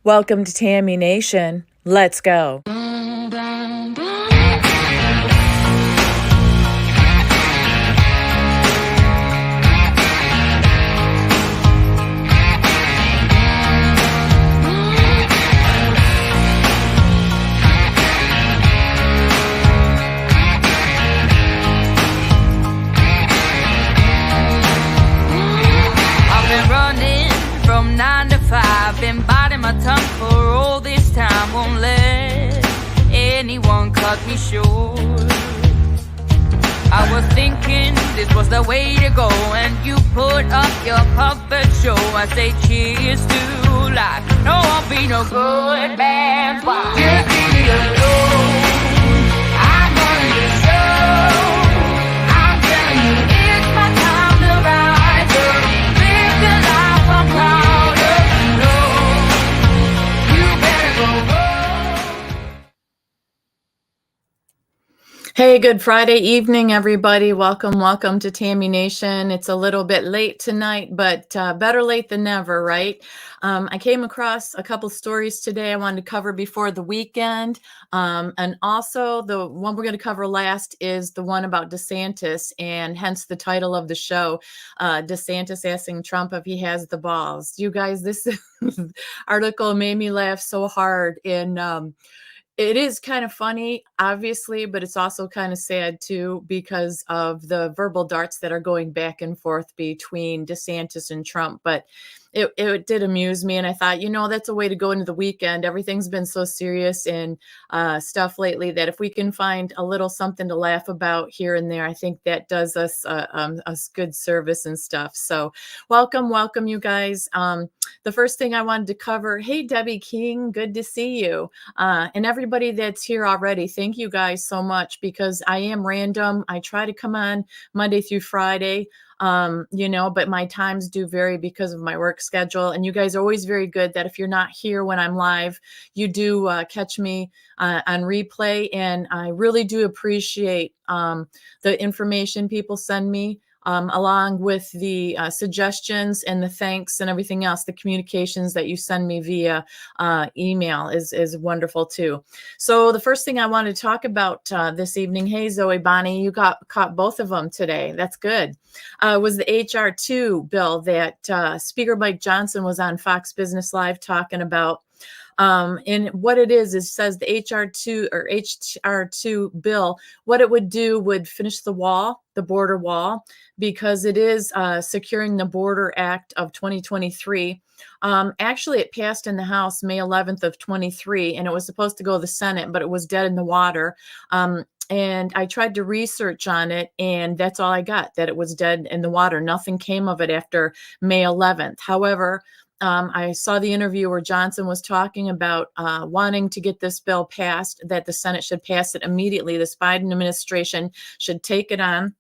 Welcome to Tammy Nation. Let's go. From 9 to 5, been biting my tongue for all this time. Won't let anyone cut me short. I was thinking this was the way to go, and you put up your puppet show. I say cheers to life. No, I'll be no good man's wife. Just leave me alone. I'm running the show. I'm telling you, it's my time to rise up. Live the life I'm proud of. No, you better go home. Hey, good Friday evening, everybody. Welcome to Tammy Nation. It's a little bit late tonight, but better late than never, right? I came across a couple stories today I wanted to cover before the weekend. And also the one we're going to cover last is the one about Desantis, and hence the title of the show, Desantis asking Trump if he has the balls. You guys, this article made me laugh so hard. It is kind of funny, obviously, but it's also kind of sad too, because of the verbal darts that are going back and forth between DeSantis and Trump. But it did amuse me. And I thought, that's a way to go into the weekend. Everything's been so serious and stuff lately that if we can find a little something to laugh about here and there, I think that does us good service and stuff. So welcome, you guys. The first thing I wanted to cover, hey, Debbie King, good to see you. And everybody that's here already, thank you guys so much, because I am random. I try to come on Monday through Friday, but my times do vary because of my work schedule. And you guys are always very good that if you're not here when I'm live, you do catch me on replay. And I really do appreciate the information people send me. Along with the suggestions and the thanks and everything else, the communications that you send me via email is wonderful too. So the first thing I want to talk about this evening, hey Zoe Bonnie, you caught both of them today. That's good. Was the HR2 bill that Speaker Mike Johnson was on Fox Business Live talking about. And what it is says the HR2 bill, what it would do would finish the border wall, because it is securing the Border Act of 2023. Actually, it passed in the House May 11th of 23, and it was supposed to go to the Senate, but it was dead in the water. And I tried to research on it, and that's all I got, that it was dead in the water. Nothing came of it after May 11th. However, I saw the interview where Johnson was talking about wanting to get this bill passed, that the Senate should pass it immediately. This Biden administration should take it on.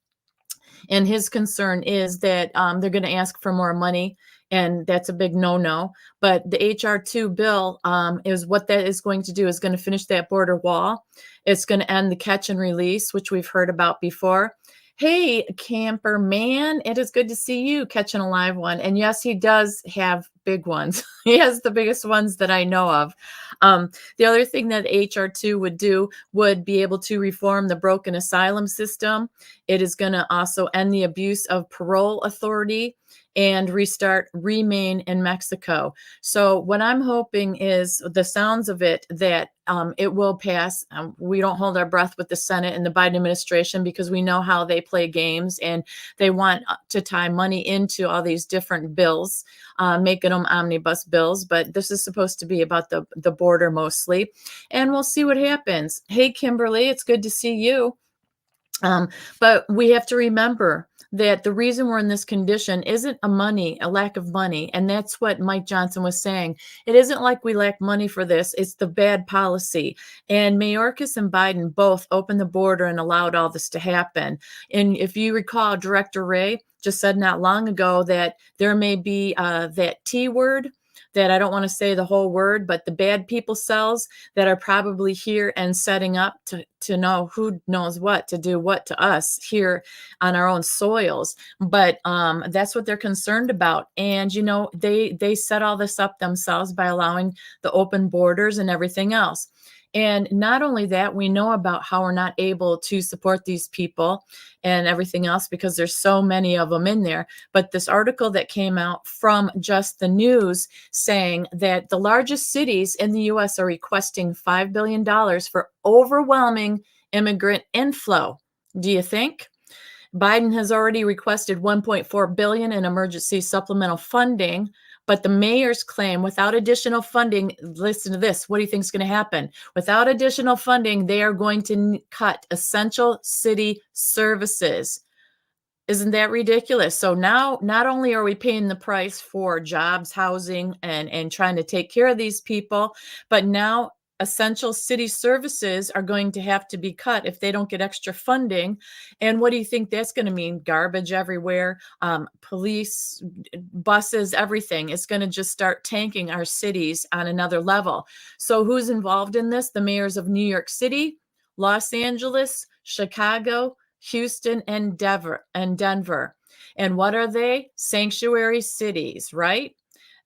And his concern is that they're going to ask for more money, and that's a big no-no. But the HR2 bill is what that is going to do, is going to finish that border wall. It's going to end the catch and release, which we've heard about before. Hey, Camper Man, it is good to see you catching a live one. And yes, he does have big ones. He has the biggest ones that I know of. The other thing that HR2 would do would be able to reform the broken asylum system. It is going to also end the abuse of parole authority and restart Remain in Mexico. So what I'm hoping is, the sounds of it, that it will pass. We don't hold our breath with the Senate and the Biden administration, because we know how they play games, and they want to tie money into all these different bills, making them omnibus bills. But this is supposed to be about the border mostly, and we'll see what happens. Hey, Kimberly, it's good to see you. But we have to remember that the reason we're in this condition isn't a lack of money. And that's what Mike Johnson was saying. It isn't like we lack money for this. It's the bad policy. And Mayorkas and Biden both opened the border and allowed all this to happen. And if you recall, Director Wray just said not long ago that there may be that T word that I don't want to say the whole word, but the bad people cells that are probably here and setting up to know who knows what to do what to us here on our own soils. But that's what they're concerned about. And, you know, they set all this up themselves by allowing the open borders and everything else. And not only that, we know about how we're not able to support these people and everything else because there's so many of them in there. But this article that came out from Just the News saying that the largest cities in the US are requesting $5 billion for overwhelming immigrant inflow. Do you think? Biden has already requested $1.4 billion in emergency supplemental funding, but the mayors claim without additional funding, listen to this, what do you think is going to happen? Without additional funding, they are going to cut essential city services. Isn't that ridiculous? So now not only are we paying the price for jobs, housing, and trying to take care of these people, but now essential city services are going to have to be cut if they don't get extra funding. And what do you think that's going to mean? Garbage everywhere, police, buses, everything. It's going to just start tanking our cities on another level. So who's involved in this? The mayors of New York City, Los Angeles, Chicago, Houston, and Denver. And what are they? Sanctuary cities, right?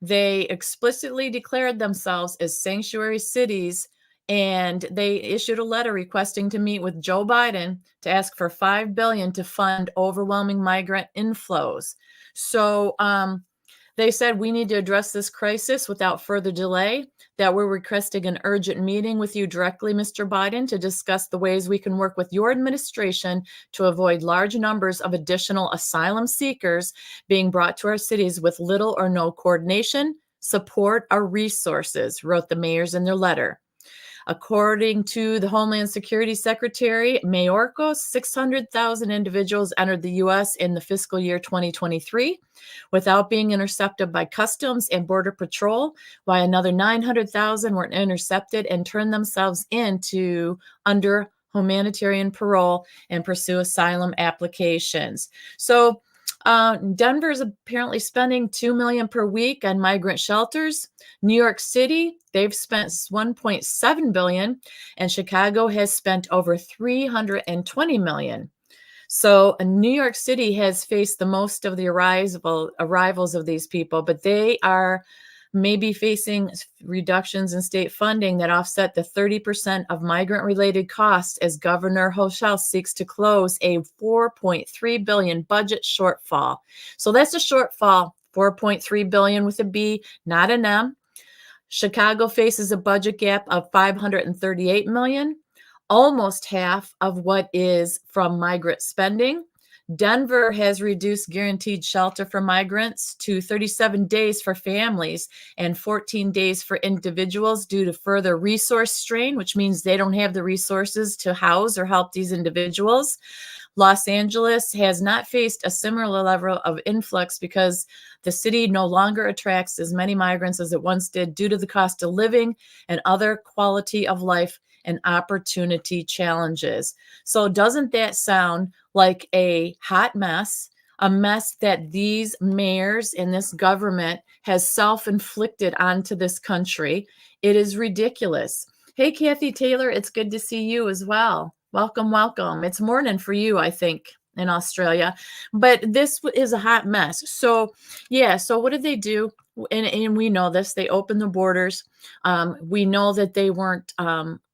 They explicitly declared themselves as sanctuary cities, and they issued a letter requesting to meet with Joe Biden to ask for $5 billion to fund overwhelming migrant inflows. So they said we need to address this crisis without further delay, that we're requesting an urgent meeting with you directly, Mr. Biden, to discuss the ways we can work with your administration to avoid large numbers of additional asylum seekers being brought to our cities with little or no coordination, support, or resources, wrote the mayors in their letter. According to the Homeland Security Secretary, Mayorkas, 600,000 individuals entered the U.S. in the fiscal year 2023 without being intercepted by Customs and Border Patrol, while another 900,000 were intercepted and turned themselves into under humanitarian parole and pursue asylum applications. So Denver is apparently spending $2 million per week on migrant shelters. New York City, they've spent $1.7 billion, and Chicago has spent over $320 million. So New York City has faced the most of the arrivals of these people, but they are maybe facing reductions in state funding that offset the 30% of migrant-related costs as Governor Hochul seeks to close a $4.3 billion budget shortfall. So that's a shortfall, $4.3 billion with a B, not an M. Chicago faces a budget gap of $538 million, almost half of what is from migrant spending. Denver has reduced guaranteed shelter for migrants to 37 days for families and 14 days for individuals due to further resource strain, which means they don't have the resources to house or help these individuals. Los Angeles has not faced a similar level of influx because the city no longer attracts as many migrants as it once did due to the cost of living and other quality of life and opportunity challenges. So doesn't that sound like a hot mess, a mess that these mayors and this government has self-inflicted onto this country? It is ridiculous. Hey, Kathy Taylor, it's good to see you as well. Welcome, welcome. It's morning for you, I think, in Australia, but this is a hot mess. So yeah, so what did they do? And we know this, they opened the borders. We know that they weren't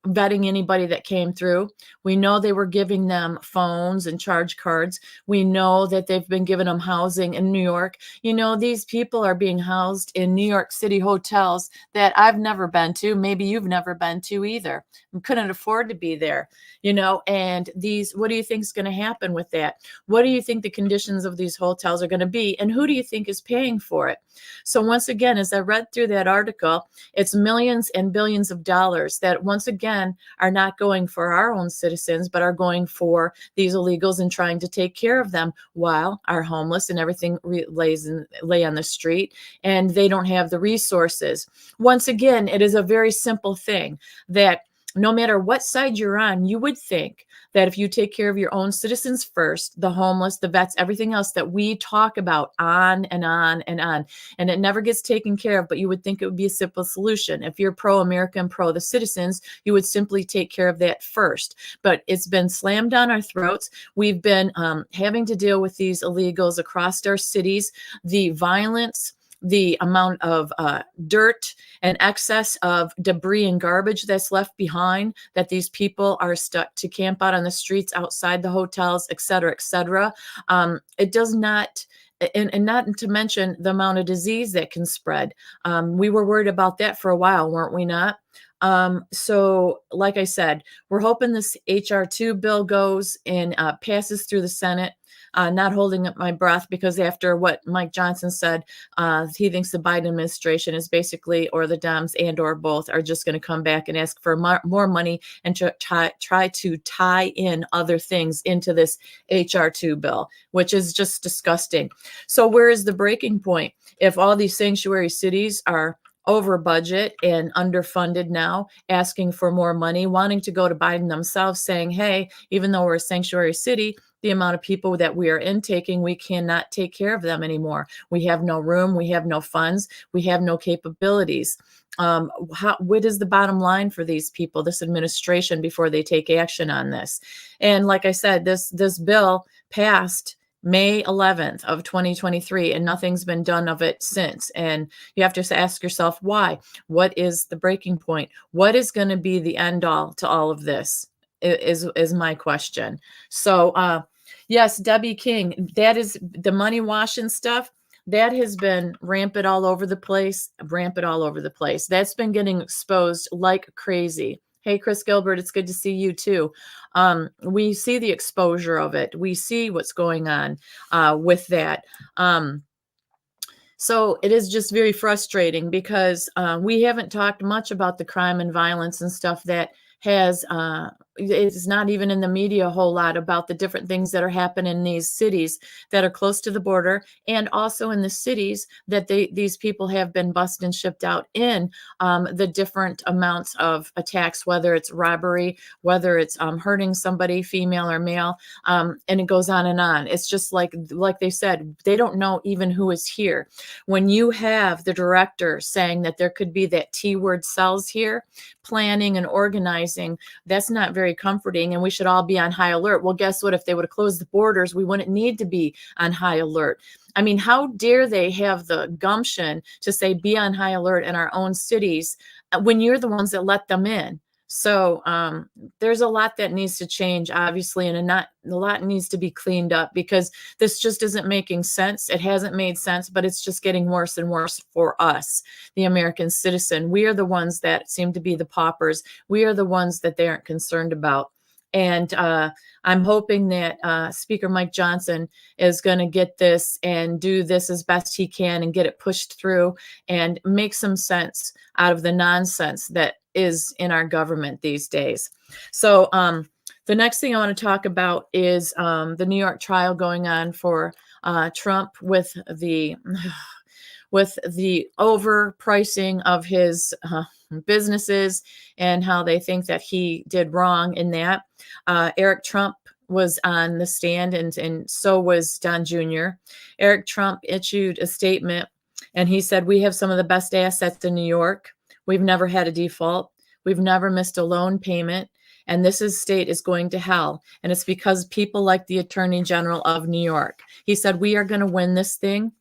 vetting anybody that came through. We know they were giving them phones and charge cards. We know that they've been giving them housing in New York. You know, these people are being housed in New York City hotels that I've never been to. Maybe you've never been to either. We couldn't afford to be there, you know, and what do you think is going to happen with that? What do you think the conditions of these hotels are going to be? And who do you think is paying for it? So once again, as I read through that article, it's millions and billions of dollars that once again are not going for our own citizens, but are going for these illegals and trying to take care of them while our homeless and everything lay on the street and they don't have the resources. Once again, it is a very simple thing that no matter what side you're on, you would think that if you take care of your own citizens first, the homeless, the vets, everything else that we talk about on and on and on, and it never gets taken care of, but you would think it would be a simple solution. If you're pro-America and pro the citizens, you would simply take care of that first. But it's been slammed down our throats. We've been having to deal with these illegals across our cities, the violence, the amount of dirt and excess of debris and garbage that's left behind, that these people are stuck to camp out on the streets outside the hotels, et cetera, et cetera. It does not, and not to mention the amount of disease that can spread. We were worried about that for a while, weren't we not? So like I said, we're hoping this HR2 bill goes and passes through the Senate. Not holding up my breath, because after what Mike Johnson said, he thinks the Biden administration is basically, or the Dems and or both, are just going to come back and ask for more money and try to tie in other things into this HR2 bill, which is just disgusting. So where is the breaking point? If all these sanctuary cities are over budget and underfunded now, asking for more money, wanting to go to Biden themselves, saying, hey, even though we're a sanctuary city, the amount of people that we are intaking, we cannot take care of them anymore. We have no room, we have no funds, we have no capabilities. What is the bottom line for these people, this administration, before they take action on this? And like I said, this bill passed May 11th of 2023, and nothing's been done of it since. And you have to ask yourself, why? What is the breaking point? What is going to be the end all to all of this is my question. So, yes, Debbie King, that is the money washing stuff. That has been rampant all over the place, That's been getting exposed like crazy. Hey, Chris Gilbert, it's good to see you too. We see the exposure of it. We see what's going on with that. So it is just very frustrating, because we haven't talked much about the crime and violence and stuff that has it's not even in the media a whole lot, about the different things that are happening in these cities that are close to the border, and also in the cities that these people have been bused and shipped out in, the different amounts of attacks, whether it's robbery, whether it's hurting somebody, female or male, and it goes on and on. It's just like they said, they don't know even who is here. When you have the director saying that there could be that T-word cells here, planning and organizing, that's not very comforting, and we should all be on high alert. Well, guess what? If they would have closed the borders, we wouldn't need to be on high alert. I mean, how dare they have the gumption to say be on high alert in our own cities when you're the ones that let them in? So there's a lot that needs to change, obviously, and a lot needs to be cleaned up, because this just isn't making sense. It hasn't made sense, but it's just getting worse and worse for us, the American citizen. We are the ones that seem to be the paupers. We are the ones that they aren't concerned about. And I'm hoping that Speaker Mike Johnson is going to get this and do this as best he can and get it pushed through and make some sense out of the nonsense that is in our government these days. So the next thing I want to talk about is the New York trial going on for Trump with the overpricing of his businesses, and how they think that he did wrong in that. Eric Trump was on the stand, and so was Don Jr. Eric Trump issued a statement, and he said, "We have some of the best assets in New York. We've never had a default. We've never missed a loan payment. And this state is going to hell. And it's because people like the Attorney General of New York." He said, "We are going to win this thing.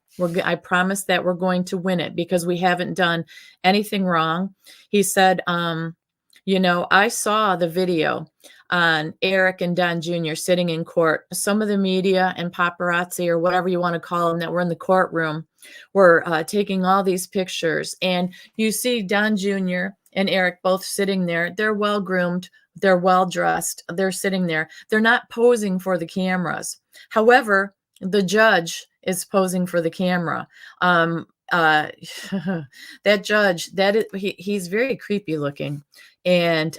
I promise that we're going to win it, because we haven't done anything wrong." He said, I saw the video on Eric and Don Jr. sitting in court. Some of the media and paparazzi, or whatever you want to call them, that were in the courtroom were taking all these pictures. And you see Don Jr. and Eric both sitting there. They're well groomed. They're well dressed. They're sitting there. They're not posing for the cameras. However, the judge is posing for the camera. That judge, he's very creepy looking, and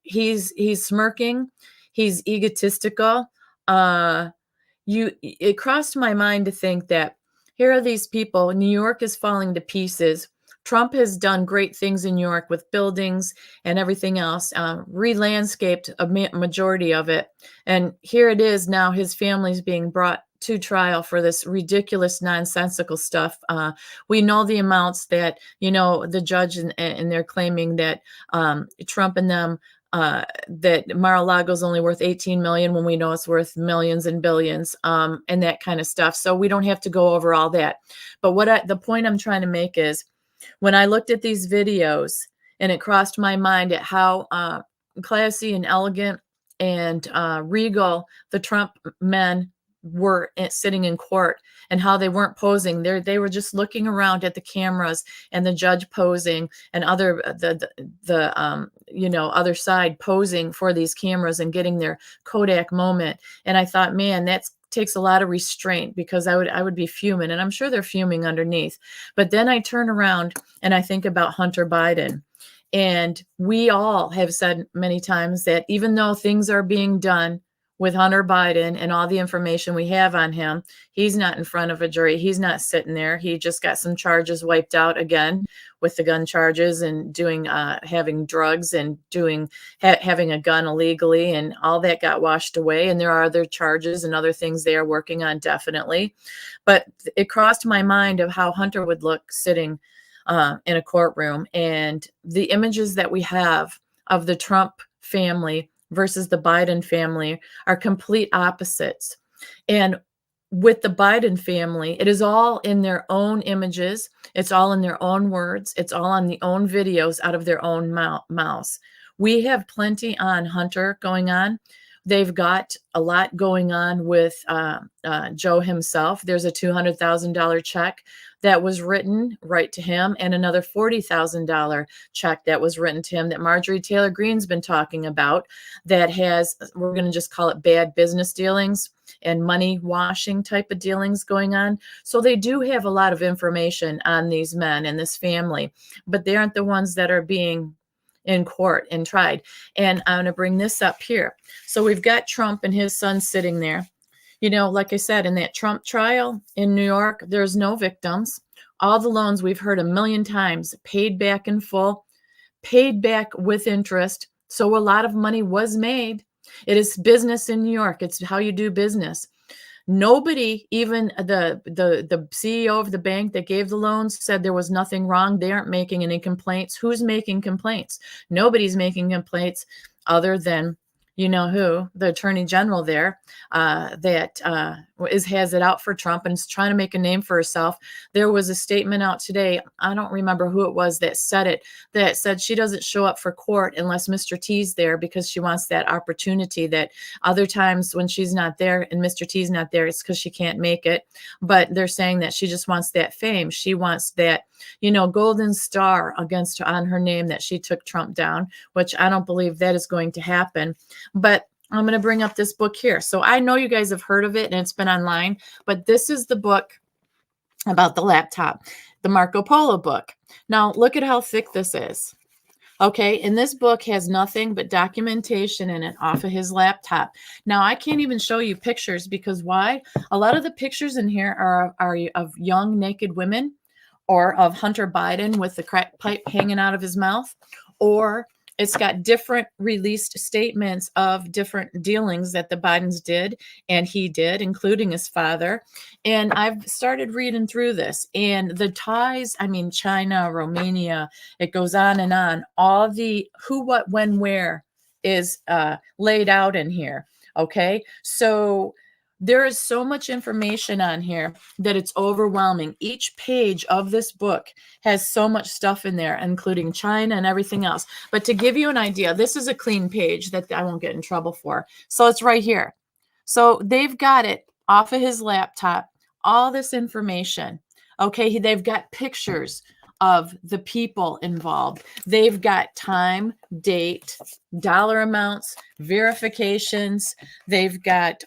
he's smirking. He's egotistical. It crossed my mind to think that here are these people. New York is falling to pieces. Trump has done great things in New York with buildings and everything else, re-landscaped a majority of it. And here it is now, his family's being brought to trial for this ridiculous, nonsensical stuff. We know the amounts that, the judge and they're claiming that Trump and them, that Mar-a-Lago's only worth 18 million when we know it's worth millions and billions, and that kind of stuff. So we don't have to go over all that. But the point I'm trying to make is, when I looked at these videos and it crossed my mind at how classy and elegant and regal the Trump men were sitting in court, and how they weren't posing. They were just looking around at the cameras and the judge posing, and other side posing for these cameras and getting their Kodak moment. And I thought, man, that takes a lot of restraint, because I would be fuming, and I'm sure they're fuming underneath. But then I turn around and I think about Hunter Biden. And we all have said many times that even though things are being done with Hunter Biden and all the information we have on him, he's not in front of a jury. He's not sitting there. He just got some charges wiped out again with the gun charges and doing having drugs and having a gun illegally, and all that got washed away. And there are other charges and other things they are working on, definitely. But it crossed my mind of how Hunter would look sitting in a courtroom, and the images that we have of the Trump family versus the Biden family are complete opposites. And with the Biden family, it is all in their own images. It's all in their own words. It's all on the own videos out of their own mouths. We have plenty on Hunter going on. They've got a lot going on with Joe himself. There's a $200,000 check that was written right to him, and another $40,000 check that was written to him that Marjorie Taylor Greene's been talking about, that has, we're going to just call it bad business dealings and money washing type of dealings going on. So they do have a lot of information on these men and this family, but they aren't the ones that are being in court and tried. And I'm going to bring this up here. So we've got Trump and his son sitting there. Like I said, in that Trump trial in New York, there's no victims. All the loans, we've heard a million times, paid back in full, paid back with interest. So a lot of money was made. It is business in New York. It's how you do business. Nobody, even the CEO of the bank that gave the loans, said there was nothing wrong. They aren't making any complaints. Who's making complaints? Nobody's making complaints other than, who, the attorney general there, that has it out for Trump and is trying to make a name for herself. There was a statement out today, I don't remember who it was that said it, that said she doesn't show up for court unless Mr. T's there, because she wants that opportunity. That other times when she's not there and Mr. T's not there, it's because she can't make it. But they're saying that she just wants that fame. She wants that, golden star on her name that she took Trump down, which I don't believe that is going to happen. But I'm going to bring up this book here. So I know you guys have heard of it and it's been online, but this is the book about the laptop, the Marco Polo book. Now look at how thick this is. Okay, and this book has nothing but documentation in it off of his laptop. Now I can't even show you pictures, because why? A lot of the pictures in here are of young naked women, or of Hunter Biden with the crack pipe hanging out of his mouth, or it's got different released statements of different dealings that the Bidens did and he did, including his father. And I've started reading through this, and the ties, China, Romania, it goes on and on. All the who, what, when, where is laid out in here. Okay. So there is so much information on here that it's overwhelming. Each page of this book has so much stuff in there, including China and everything else. But to give you an idea, this is a clean page that I won't get in trouble for. So it's right here. So they've got it off of his laptop, all this information. Okay, they've got pictures of the people involved. They've got time, date, dollar amounts, verifications. They've got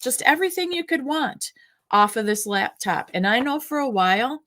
just everything you could want off of this laptop. And I know for a while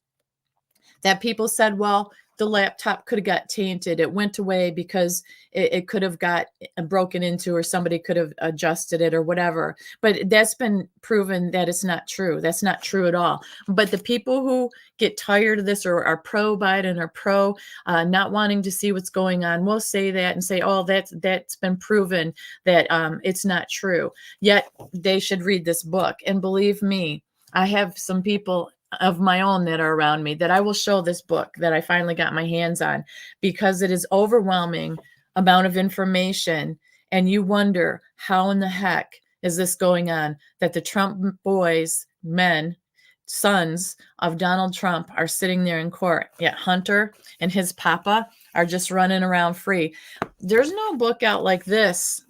that people said, well, the laptop could have got tainted. It went away because it could have got broken into, or somebody could have adjusted it or whatever. But that's been proven that it's not true. That's not true at all. But the people who get tired of this, or are pro Biden, or pro not wanting to see what's going on, will say that and say, oh, that's been proven that it's not true. Yet they should read this book. And believe me, I have some people of my own that are around me that I will show this book that I finally got my hands on, because it is overwhelming amount of information. And you wonder, how in the heck is this going on, that the Trump boys, men, sons of Donald Trump are sitting there in court, yet Hunter and his papa are just running around free. There's no book out like this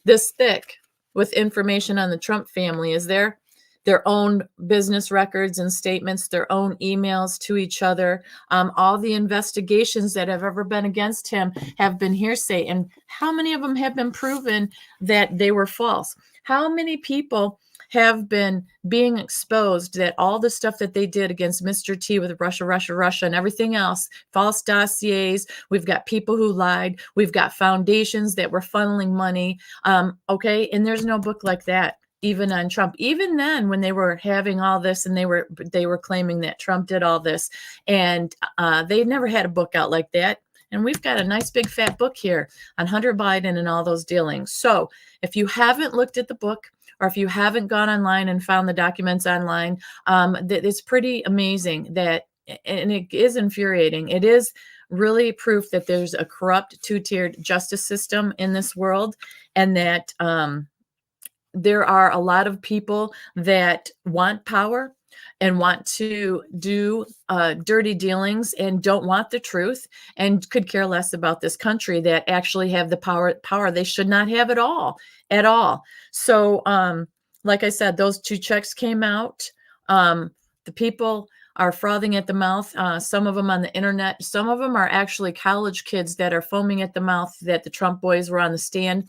thick, with information on the Trump family, is there? Their own business records and statements, their own emails to each other. All the investigations that have ever been against him have been hearsay. And how many of them have been proven that they were false? How many people have been being exposed that all the stuff that they did against Mr. T with Russia, and everything else, false dossiers? We've got people who lied. We've got foundations that were funneling money. Okay. And there's no book like that, even on Trump. Even then, when they were having all this, and they were claiming that Trump did all this, and they never had a book out like that. And we've got a nice big fat book here on Hunter Biden and all those dealings. So if you haven't looked at the book, or if you haven't gone online and found the documents online, it's pretty amazing that, and it is infuriating. It is really proof that there's a corrupt, two-tiered justice system in this world, and that there are a lot of people that want power and want to do dirty dealings, and don't want the truth, and could care less about this country, that actually have the power they should not have at all. So like I said, those 2 checks came out. The people are frothing at the mouth, some of them on the internet. Some of them are actually college kids that are foaming at the mouth that the Trump boys were on the stand.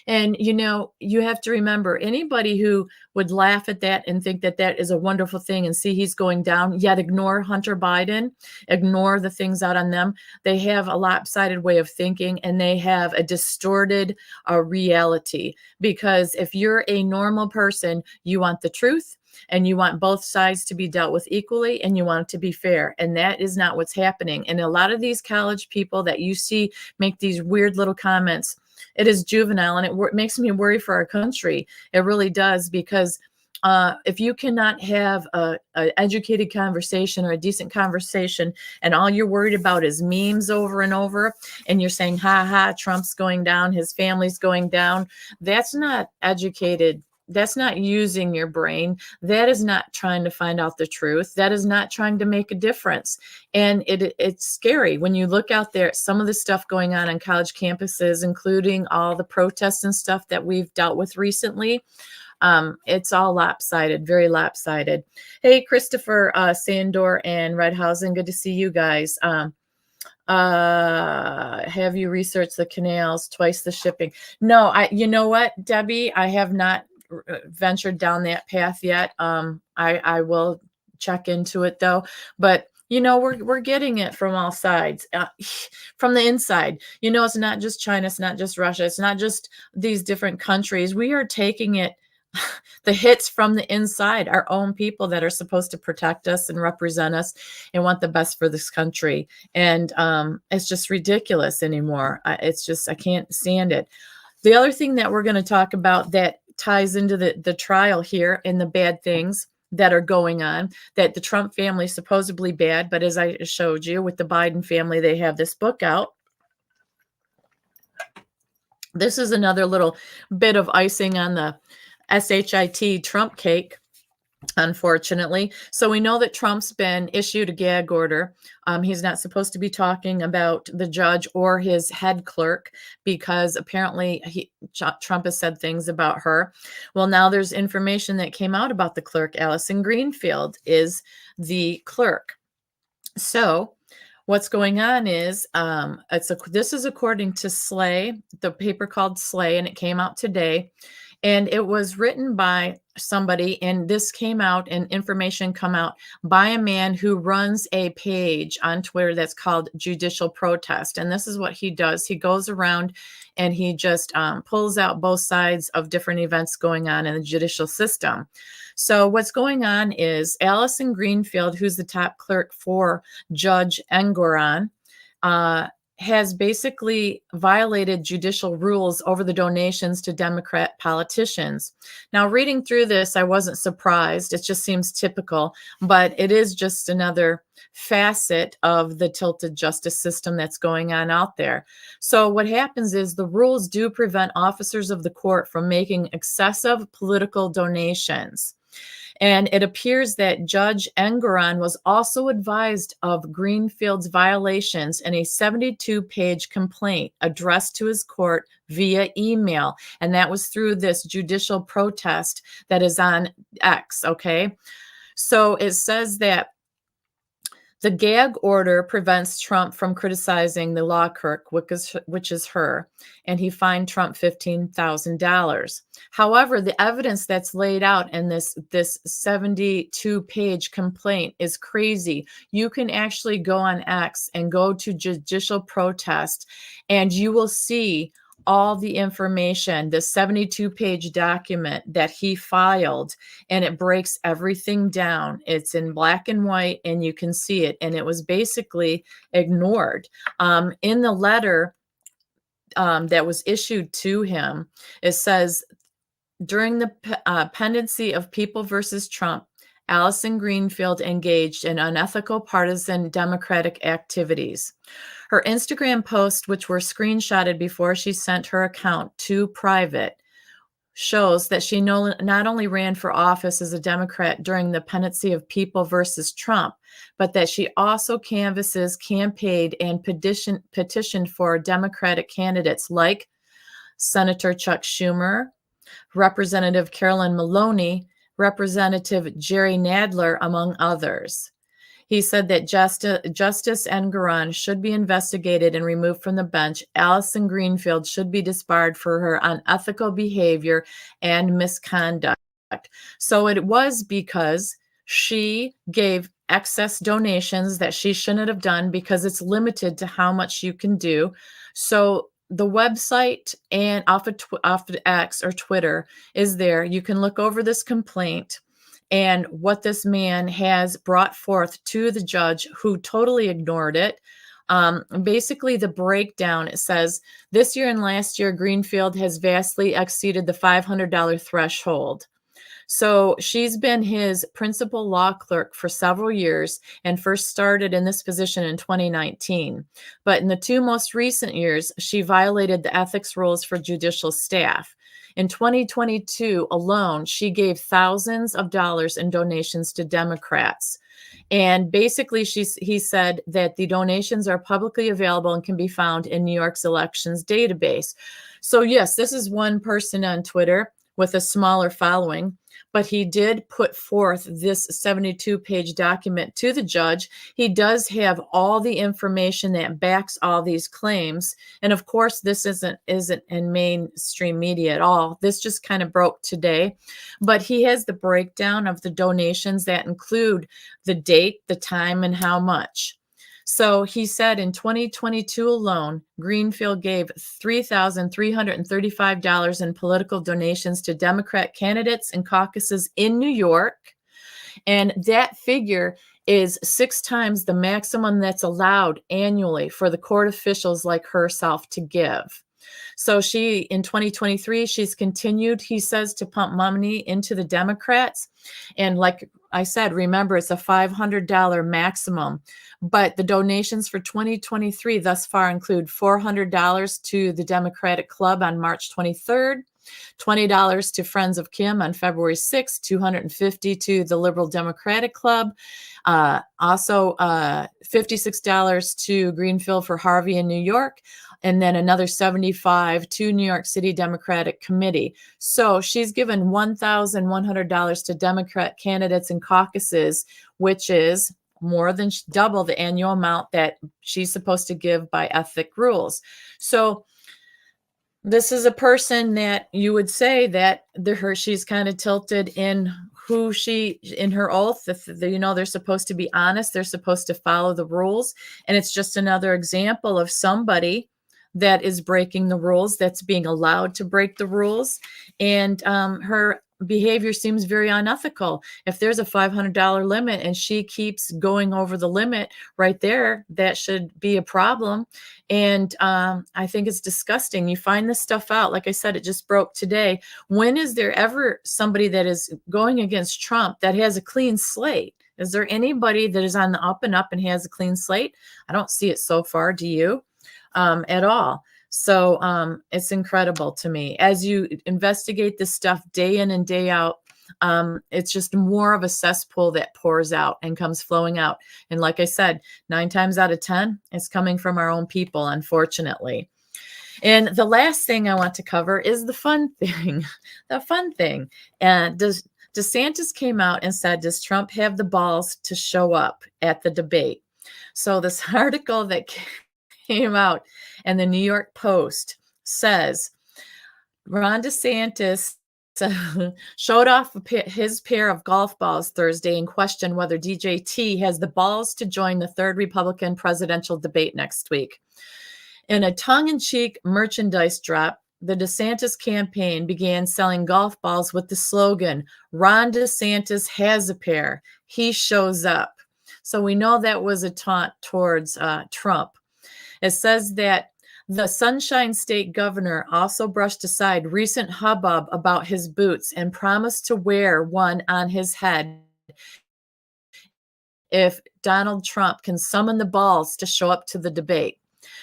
And, you have to remember, anybody who would laugh at that and think that that is a wonderful thing, and see he's going down, yet ignore Hunter Biden, ignore the things out on them, they have a lopsided way of thinking, and they have a distorted reality. Because if you're a normal person, you want the truth, and you want both sides to be dealt with equally, and you want it to be fair. And that is not what's happening. And a lot of these college people that you see make these weird little comments, it is juvenile, and it makes me worry for our country. It really does, because if you cannot have an educated conversation, or a decent conversation, and all you're worried about is memes over and over, and you're saying, ha ha, Trump's going down, his family's going down, that's not educated. That's not using your brain. That is not trying to find out the truth. That is not trying to make a difference. And it's scary when you look out there at some of the stuff going on college campuses, including all the protests and stuff that we've dealt with recently. It's all lopsided, very lopsided. Hey, Christopher Sandor and Redhausen, good to see you guys. Have you researched the canals, twice the shipping? No, you know what, Debbie, I have not ventured down that path yet. I will check into it though. But we're getting it from all sides, from the inside. It's not just China, it's not just Russia, it's not just these different countries. We are taking it, the hits from the inside, our own people that are supposed to protect us and represent us and want the best for this country. And it's just ridiculous anymore. I can't stand it. The other thing that we're going to talk about that ties into the trial here, and the bad things that are going on, that the Trump family is supposedly bad. But as I showed you with the Biden family, they have this book out. This is another little bit of icing on the SHIT Trump cake, unfortunately. So we know that Trump's been issued a gag order. He's not supposed to be talking about the judge or his head clerk, because apparently Trump has said things about her. Well, now there's information that came out about the clerk. Allison Greenfield is the clerk. So what's going on is, this is according to Slay, the paper called Slay, and it came out today. And it was written by somebody, and this came out and information come out by a man who runs a page on Twitter that's called Judicial Protest. And this is what he does. He goes around and he just pulls out both sides of different events going on in the judicial system. So what's going on is Allison Greenfield, who's the top clerk for Judge Engoron, has basically violated judicial rules over the donations to Democrat politicians. Now, reading through this, I wasn't surprised. It just seems typical, but it is just another facet of the tilted justice system that's going on out there. So what happens is the rules do prevent officers of the court from making excessive political donations. And it appears that Judge Engoron was also advised of Greenfield's violations in a 72-page complaint addressed to his court via email. And that was through this judicial protest that is on X, okay? So it says that the gag order prevents Trump from criticizing the law clerk, which is her, and he fined Trump $15,000. However, the evidence that's laid out in this 72-page complaint is crazy. You can actually go on X and go to judicial protest, and you will see all the information, the 72-page document that he filed, and it breaks everything down. It's in black and white, and you can see it. And it was basically ignored. In the letter that was issued to him, it says, during the pendency of People versus Trump, Allison Greenfield engaged in unethical partisan Democratic activities. Her Instagram posts, which were screenshotted before she sent her account to private, shows that she not only ran for office as a Democrat during the pendency of People versus Trump, but that she also canvasses, campaigned, and petitioned for Democratic candidates like Senator Chuck Schumer, Representative Carolyn Maloney, Representative Jerry Nadler, among others. He said that Justice Engoron should be investigated and removed from the bench. Allison Greenfield should be disbarred for her unethical behavior and misconduct. So it was because she gave excess donations that she shouldn't have done, because it's limited to how much you can do. So the website and off of X or Twitter is there. You can look over this complaint and what this man has brought forth to the judge, who totally ignored it. Basically, the breakdown, it says, this year and last year, Greenfield has vastly exceeded the $500 threshold. So she's been his principal law clerk for several years and first started in this position in 2019. But in the 2 most recent years, she violated the ethics rules for judicial staff. In 2022 alone, she gave thousands of dollars in donations to Democrats. And basically, he said that the donations are publicly available and can be found in New York's elections database. So yes, this is one person on Twitter with a smaller following, but he did put forth this 72-page document to the judge. He does have all the information that backs all these claims. And of course, this isn't in mainstream media at all. This just kind of broke today. But he has the breakdown of the donations that include the date, the time, and how much. So he said in 2022 alone, Greenfield gave $3,335 in political donations to Democrat candidates and caucuses in New York. And that figure is 6 times the maximum that's allowed annually for the court officials like herself to give. So she, in 2023, she's continued, he says, to pump money into the Democrats. And like I said, remember, it's a $500 maximum. But the donations for 2023 thus far include $400 to the Democratic Club on March 23rd, $20 to Friends of Kim on February 6th, $250 to the Liberal Democratic Club, also $56 to Greenfield for Harvey in New York, and then another $75 to New York City Democratic Committee. So she's given $1,100 to Democrat candidates and caucuses, which is more than double the annual amount that she's supposed to give by ethic rules. So This is a person that you would say that she's kind of tilted in who she in her oath. They're supposed to be honest. They're supposed to follow the rules, and it's just another example of somebody that is breaking the rules. That's being allowed to break the rules, and her behavior seems very unethical. If there's a $500 limit and she keeps going over the limit right there, that should be a problem. And I think it's disgusting. You find this stuff out. Like I said, it just broke today. When is there ever somebody that is going against Trump that has a clean slate? Is there anybody that is on the up and up and has a clean slate? I don't see it so far. Do you? At all. So it's incredible to me. As you investigate this stuff day in and day out, it's just more of a cesspool that pours out and comes flowing out. And like I said, 9 times out of 10, it's coming from our own people, unfortunately. And the last thing I want to cover is the fun thing. The fun thing. And DeSantis came out and said, does Trump have the balls to show up at the debate? So this article that came out in the New York Post says Ron DeSantis showed off his pair of golf balls Thursday and questioned whether DJT has the balls to join the third Republican presidential debate next week. In a tongue-in-cheek merchandise drop, the DeSantis campaign began selling golf balls with the slogan, Ron DeSantis has a pair. He shows up. So we know that was a taunt towards Trump. It says that the Sunshine State governor also brushed aside recent hubbub about his boots and promised to wear one on his head if Donald Trump can summon the balls to show up to the debate.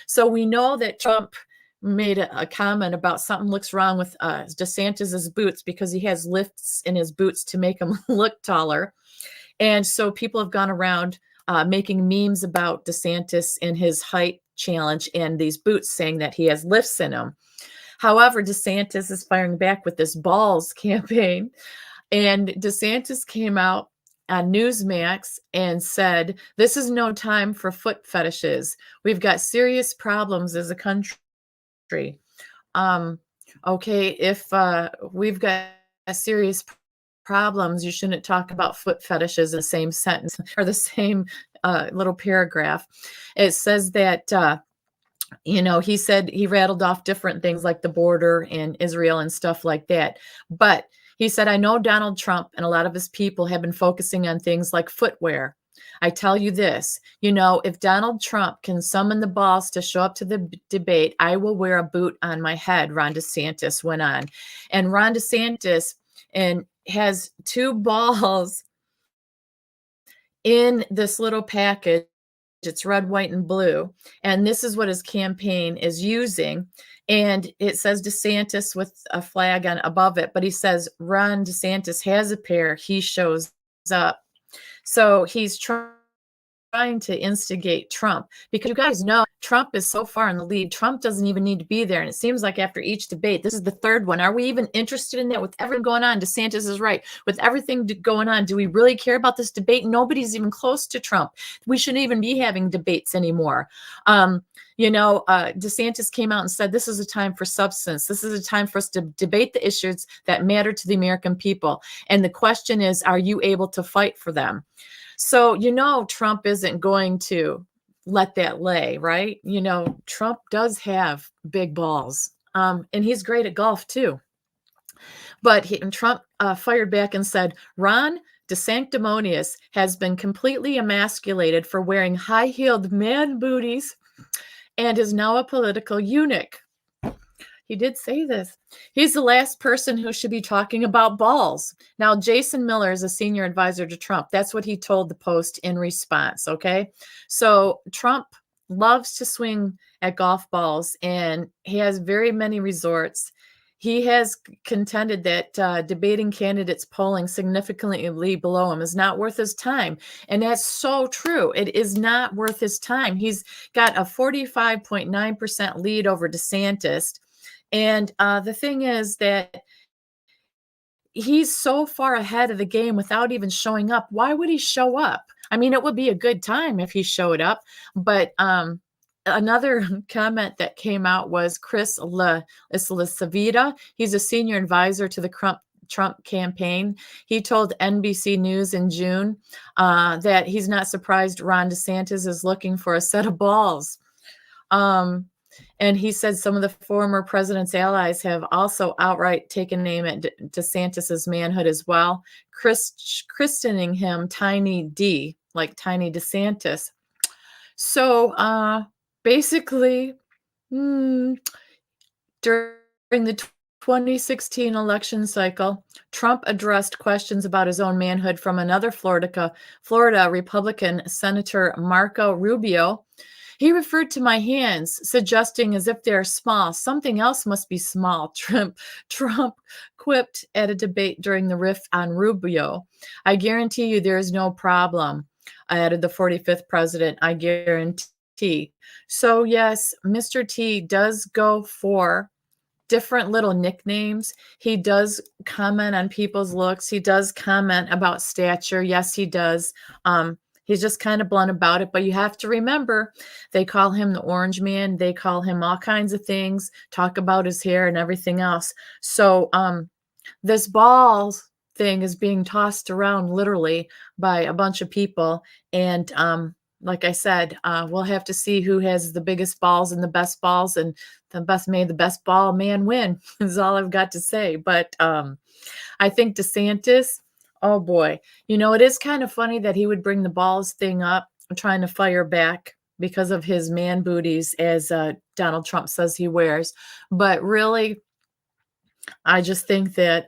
So we know that Trump made a comment about something looks wrong with DeSantis's boots because he has lifts in his boots to make him look taller. And so people have gone around making memes about DeSantis and his height challenge and these boots, saying that he has lifts in them. However, DeSantis is firing back with this BALLZZZZ campaign. And DeSantis came out on Newsmax and said, this is no time for foot fetishes. We've got serious problems as a country. Okay, if we've got serious problems, you shouldn't talk about foot fetishes in the same sentence or the same little paragraph. It says that, he said he rattled off different things like the border and Israel and stuff like that. But he said, I know Donald Trump and a lot of his people have been focusing on things like footwear. I tell you this, if Donald Trump can summon the balls to show up to the debate, I will wear a boot on my head, Ron DeSantis went on. And Ron DeSantis has 2 balls in this little package. It's red, white, and blue. And this is what his campaign is using. And it says DeSantis with a flag on above it, but he says Ron DeSantis has a pair. He shows up. So he's trying to instigate Trump, because you guys know Trump is so far in the lead. Trump doesn't even need to be there. And it seems like after each debate, this is the 3rd one. Are we even interested in that? With everything going on, DeSantis is right. With everything going on, do we really care about this debate? Nobody's even close to Trump. We shouldn't even be having debates anymore. DeSantis came out and said, this is a time for substance. This is a time for us to debate the issues that matter to the American people. And the question is, are you able to fight for them? So, Trump isn't going to let that lay, right? Trump does have big balls, and he's great at golf too. But Trump fired back and said, Ron DeSanctimonious has been completely emasculated for wearing high-heeled man booties and is now a political eunuch. He did say this. He's the last person who should be talking about balls. Now, Jason Miller is a senior advisor to Trump. That's what he told the Post in response, okay? So Trump loves to swing at golf balls, and he has very many resorts. He has contended that debating candidates polling significantly below him is not worth his time. And that's so true. It is not worth his time. He's got a 45.9% lead over DeSantis. And the thing is that he's so far ahead of the game without even showing up. Why would he show up? I mean, it would be a good time if he showed up, but another comment that came out was Chris Lasavita. He's a senior advisor to the Trump campaign. He told NBC News in June that he's not surprised Ron DeSantis is looking for a set of balls. And he said some of the former president's allies have also outright taken aim at DeSantis's manhood as well, christening him Tiny D, like Tiny DeSantis. So basically, during the 2016 election cycle, Trump addressed questions about his own manhood from another Florida Republican Senator Marco Rubio. He referred to my hands, suggesting as if they're small, something else must be small. Trump quipped at a debate during the riff on Rubio. I guarantee you there is no problem, added the 45th president. I guarantee. So yes, Mr. T does go for different little nicknames. He does comment on people's looks. He does comment about stature. Yes, he does. He's just kind of blunt about it, but you have to remember, they call him the Orange Man. They call him all kinds of things, talk about his hair and everything else. So this balls thing is being tossed around literally by a bunch of people. And like I said, we'll have to see who has the biggest balls and the best balls, and the best ball man win is all I've got to say. But I think DeSantis, oh boy, it is kind of funny that he would bring the balls thing up, trying to fire back because of his man booties, as Donald Trump says he wears. But really, I just think that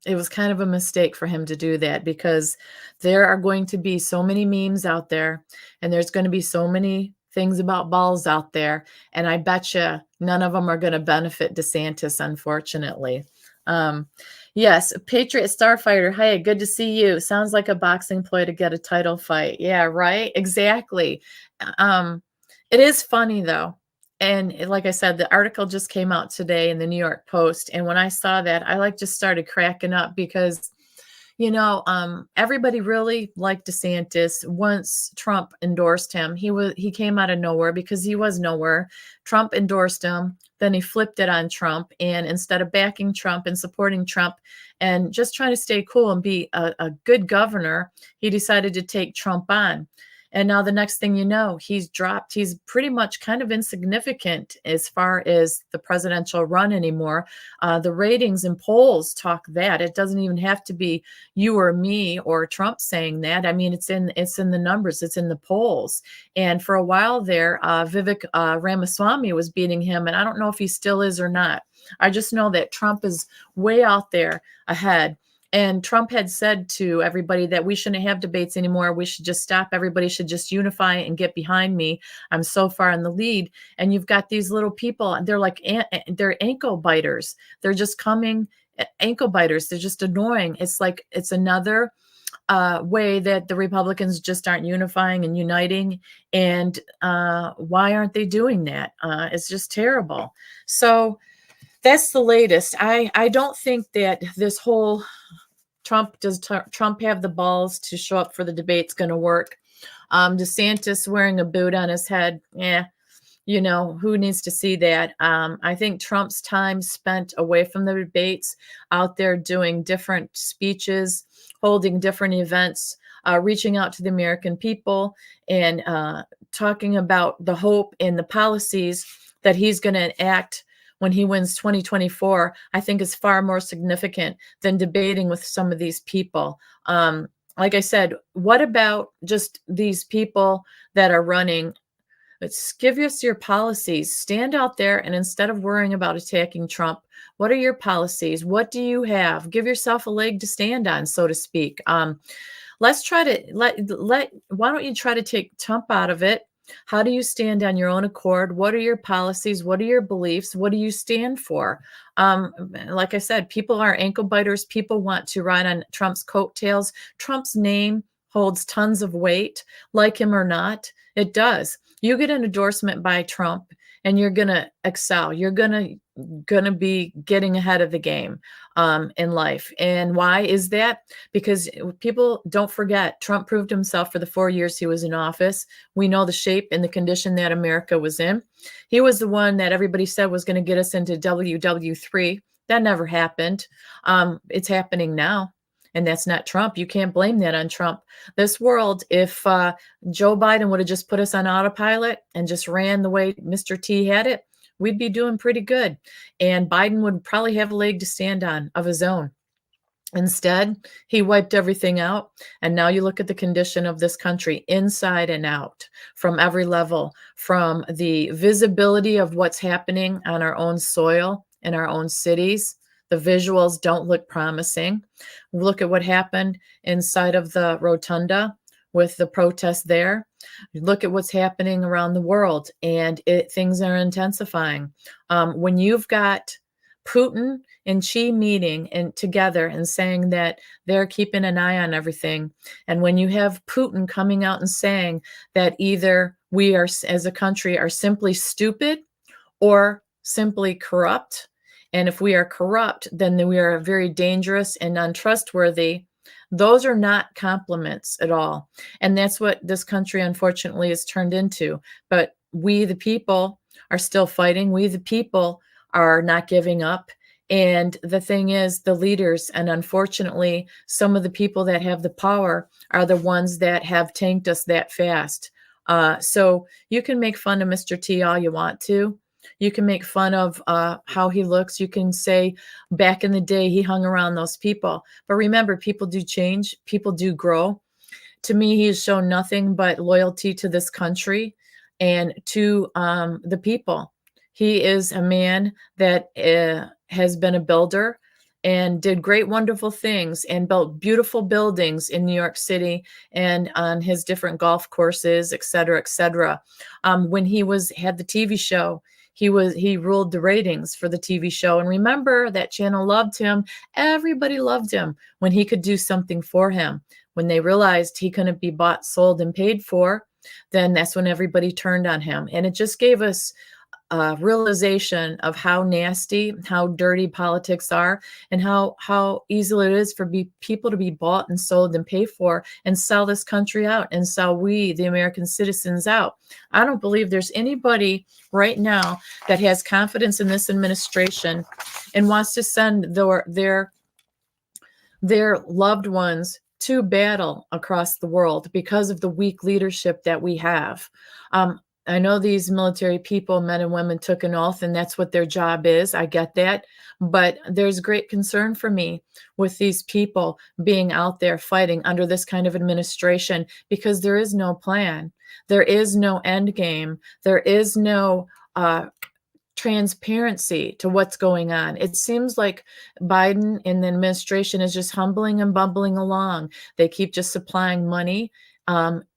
it was kind of a mistake for him to do that, because there are going to be so many memes out there, and there's going to be so many things about balls out there, and I bet you none of them are going to benefit DeSantis, unfortunately. Yes, Patriot Starfighter. Hey, good to see you. Sounds like a boxing ploy to get a title fight. Yeah, right. Exactly. It is funny though. And like I said, the article just came out today in the New York Post. And when I saw that, I just started cracking up, because everybody really liked DeSantis once Trump endorsed him. He came out of nowhere because he was nowhere. Trump endorsed him. Then he flipped it on Trump. And instead of backing Trump and supporting Trump and just trying to stay cool and be a good governor, he decided to take Trump on. And now the next thing you know, he's dropped. He's pretty much kind of insignificant as far as the presidential run anymore. The ratings and polls talk that. It doesn't even have to be you or me or Trump saying that. I mean, it's in the numbers. It's in the polls. And for a while there, Vivek Ramaswamy was beating him. And I don't know if he still is or not. I just know that Trump is way out there ahead. And Trump had said to everybody that we shouldn't have debates anymore. We should just stop. Everybody should just unify and get behind me. I'm so far in the lead. And you've got these little people, and they're ankle biters. They're just coming ankle biters. They're just annoying. It's like it's another way that the Republicans just aren't unifying and uniting. And why aren't they doing that? It's just terrible. So that's the latest. I don't think that this whole Trump have the balls to show up for the debate's going to work. DeSantis wearing a boot on his head. Yeah. Who needs to see that? I think Trump's time spent away from the debates, out there doing different speeches, holding different events, reaching out to the American people, and talking about the hope and the policies that he's going to enact when he wins 2024, I think is far more significant than debating with some of these people. Like I said, what about just these people that are running? Let's give us your policies. Stand out there, and instead of worrying about attacking Trump, what are your policies? What do you have? Give yourself a leg to stand on, so to speak. Let's try to why don't you try to take Trump out of it? How do you stand on your own accord? What are your policies? What are your beliefs? What do you stand for? Like I said, people are ankle biters. People want to ride on Trump's coattails. Trump's name holds tons of weight, like him or not. It does. You get an endorsement by Trump, and you're going to excel. You're going to be getting ahead of the game in life. And why is that? Because people don't forget, Trump proved himself for the 4 years he was in office. We know the shape and the condition that America was in. He was the one that everybody said was going to get us into WW3. That never happened. It's happening now. And that's not Trump. You can't blame that on Trump. This world, if Joe Biden would have just put us on autopilot and just ran the way Mr. T had it, we'd be doing pretty good. And Biden would probably have a leg to stand on of his own. Instead, he wiped everything out. And now you look at the condition of this country inside and out, from every level, from the visibility of what's happening on our own soil in our own cities. The visuals don't look promising. Look at what happened inside of the rotunda with the protests there. Look at what's happening around the world, and things are intensifying. When you've got Putin and Xi meeting and together and saying that they're keeping an eye on everything, and when you have Putin coming out and saying that either we are, as a country, are simply stupid or simply corrupt, and if we are corrupt, then we are very dangerous and untrustworthy. Those are not compliments at all. And that's what this country, unfortunately, has turned into. But we, the people, are still fighting. We, the people, are not giving up. And the thing is, the leaders, and unfortunately, some of the people that have the power are the ones that have tanked us that fast. So you can make fun of Mr. T all you want to. You can make fun of how he looks. You can say back in the day he hung around those people. But remember, people do change. People do grow. To me, he has shown nothing but loyalty to this country and to the people. He is a man that has been a builder and did great, wonderful things and built beautiful buildings in New York City and on his different golf courses, et cetera, et cetera. When he had the TV show, he ruled the ratings for the TV show. And remember, that channel loved him. Everybody loved him when he could do something for him. When they realized he couldn't be bought, sold, and paid for, then that's when everybody turned on him. And it just gave us realization of how nasty, how dirty politics are, and how easy it is for people to be bought and sold and paid for and sell this country out and sell we, the American citizens, out. I don't believe there's anybody right now that has confidence in this administration and wants to send their loved ones to battle across the world because of the weak leadership that we have. I know these military people, men and women, took an oath, and that's what their job is. I get that. But there's great concern for me with these people being out there fighting under this kind of administration because there is no plan. There is no end game. There is no transparency to what's going on. It seems like Biden and the administration is just humbling and bumbling along. They keep just supplying money.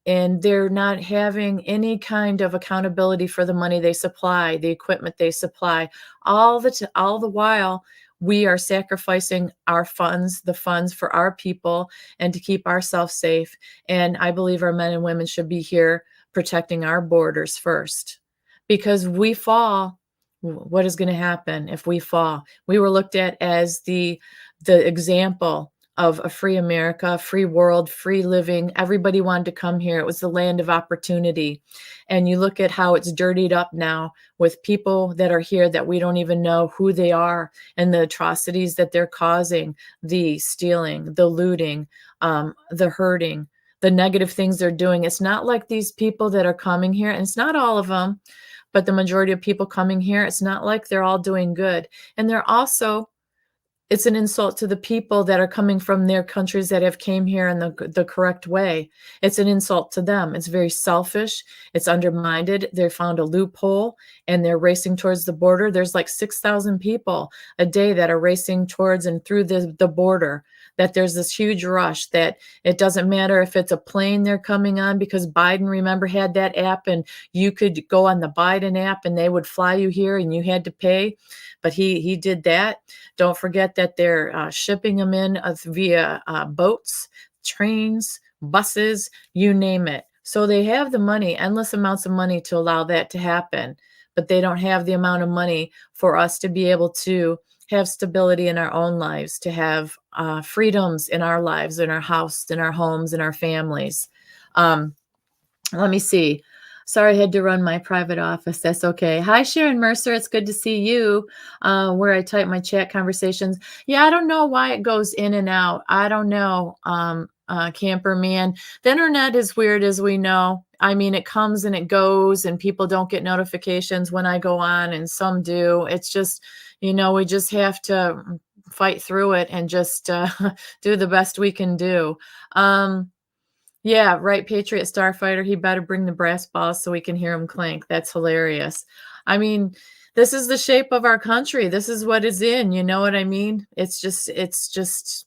And they're not having any kind of accountability for the money they supply, the equipment they supply. All the while, we are sacrificing our funds, the funds for our people, and to keep ourselves safe. And I believe our men and women should be here protecting our borders first. Because we fall, what is going to happen if we fall? We were looked at as the example of a free America, free world, free living. Everybody wanted to come here. It was the land of opportunity. And you look at how it's dirtied up now with people that are here that we don't even know who they are and the atrocities that they're causing, the stealing, the looting, the hurting, the negative things they're doing. It's not like these people that are coming here, and it's not all of them, but the majority of people coming here, it's not like they're all doing good. And they're also, it's an insult to the people that are coming from their countries that have came here in the correct way. It's an insult to them. It's very selfish. It's undermined. They found a loophole and they're racing towards the border. There's like 6,000 people a day that are racing towards and through the border, that there's this huge rush that it doesn't matter if it's a plane they're coming on, because Biden, remember, had that app and you could go on the Biden app and they would fly you here and you had to pay. But he did that. Don't forget that they're shipping them in via boats, trains, buses, you name it. So they have the money, endless amounts of money to allow that to happen. but they don't have the amount of money for us to be able to have stability in our own lives, to have freedoms in our lives, in our house, in our homes, in our families. Let me see. Sorry, I had to run my private office. That's okay. Hi, Sharon Mercer. It's good to see you. Where I type my chat conversations. Yeah, I don't know why it goes in and out. I don't know, Camper Man. The internet is weird, as we know. I mean, it comes and it goes, and people don't get notifications when I go on, and some do. It's just, we just have to fight through it and just do the best we can do. Yeah, right, Patriot Starfighter. He better bring the brass balls so we can hear him clank. That's hilarious. I mean, this is the shape of our country. This is what is in, you know what I mean? It's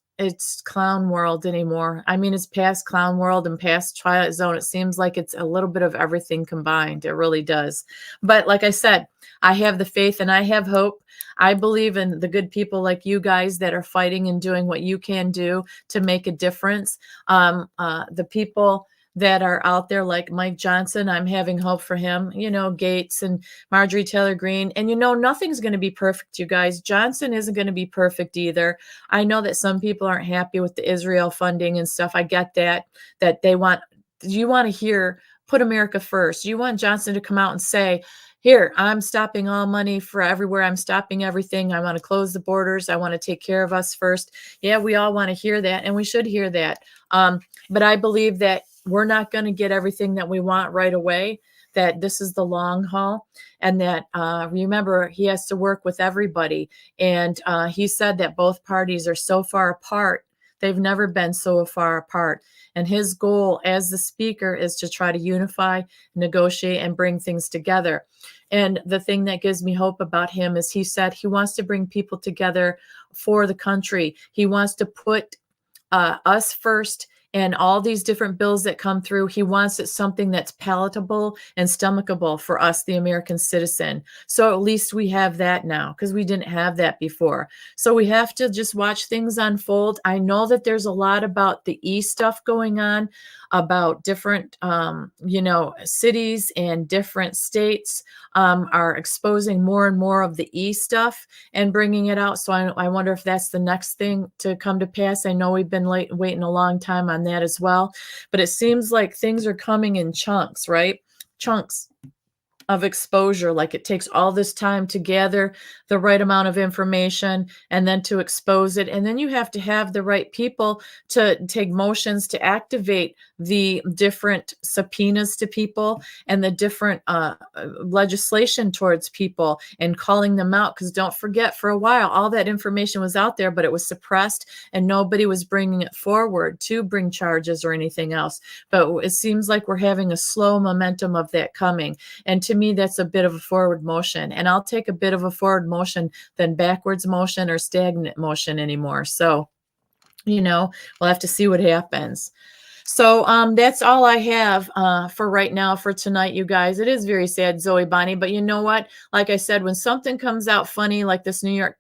clown world anymore. I mean, it's past clown world and past Twilight Zone. It seems like it's a little bit of everything combined. It really does. But like I said, I have the faith and I have hope. I believe in the good people like you guys that are fighting and doing what you can do to make a difference. The people that are out there like Mike Johnson, I'm having hope for him, Gates and Marjorie Taylor Greene. And nothing's going to be perfect, you guys. Johnson isn't going to be perfect either. I know that some people aren't happy with the Israel funding and stuff. I get that you want to hear, put America first. You want Johnson to come out and say, here, I'm stopping all money for everywhere. I'm stopping everything. I want to close the borders. I want to take care of us first. Yeah, we all want to hear that, and we should hear that. But I believe that we're not going to get everything that we want right away, that this is the long haul, and that, remember, he has to work with everybody. And he said that both parties are so far apart. They've never been so far apart. And his goal as the speaker is to try to unify, negotiate, and bring things together. And the thing that gives me hope about him is he said he wants to bring people together for the country. He wants to put us first. And all these different bills that come through, he wants it something that's palatable and stomachable for us, the American citizen. So at least we have that now, because we didn't have that before. So we have to just watch things unfold. I know that there's a lot about the stuff going on, about different, cities and different states are exposing more and more of the stuff and bringing it out. So I wonder if that's the next thing to come to pass. I know we've been waiting a long time on that as well, but it seems like things are coming in chunks, right? Chunks of exposure. Like it takes all this time to gather the right amount of information and then to expose it. And then you have to have the right people to take motions to activate the different subpoenas to people and the different legislation towards people and calling them out. Because don't forget, for a while, all that information was out there, but it was suppressed and nobody was bringing it forward to bring charges or anything else. But it seems like we're having a slow momentum of that coming. And to me, that's a bit of a forward motion. And I'll take a bit of a forward motion than backwards motion or stagnant motion anymore. So, we'll have to see what happens. So that's all I have for right now for tonight, you guys. It is very sad, Zoe Bonnie, but you know what? Like I said, when something comes out funny, like this New York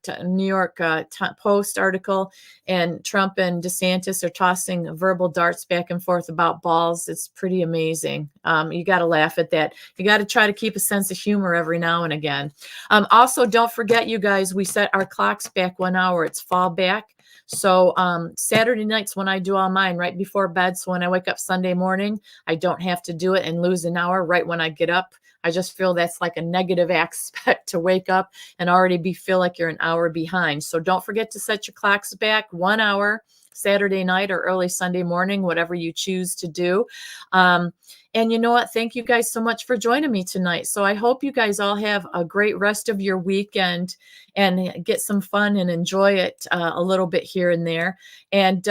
Post article, and Trump and Desantis are tossing verbal darts back and forth about balls, it's pretty amazing. You got to laugh at that. You got to try to keep a sense of humor every now and again. Also, don't forget, you guys, we set our clocks back 1 hour. It's fall back. So Saturday nights when I do all mine right before bed, so when I wake up Sunday morning, I don't have to do it and lose an hour right when I get up. I just feel that's like a negative aspect to wake up and already feel like you're an hour behind. So don't forget to set your clocks back 1 hour Saturday night or early Sunday morning, whatever you choose to do. And you know what? Thank you guys so much for joining me tonight. So I hope you guys all have a great rest of your weekend and get some fun and enjoy it a little bit here and there. And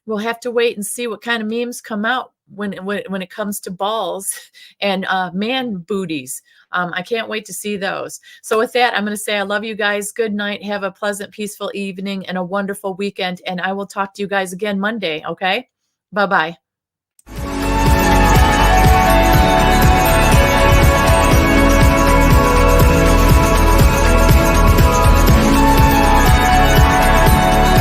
we'll have to wait and see what kind of memes come out when it comes to balls and man booties. I can't wait to see those. So with that, I'm going to say I love you guys. Good night. Have a pleasant, peaceful evening and a wonderful weekend. And I will talk to you guys again Monday. Okay? Bye-bye.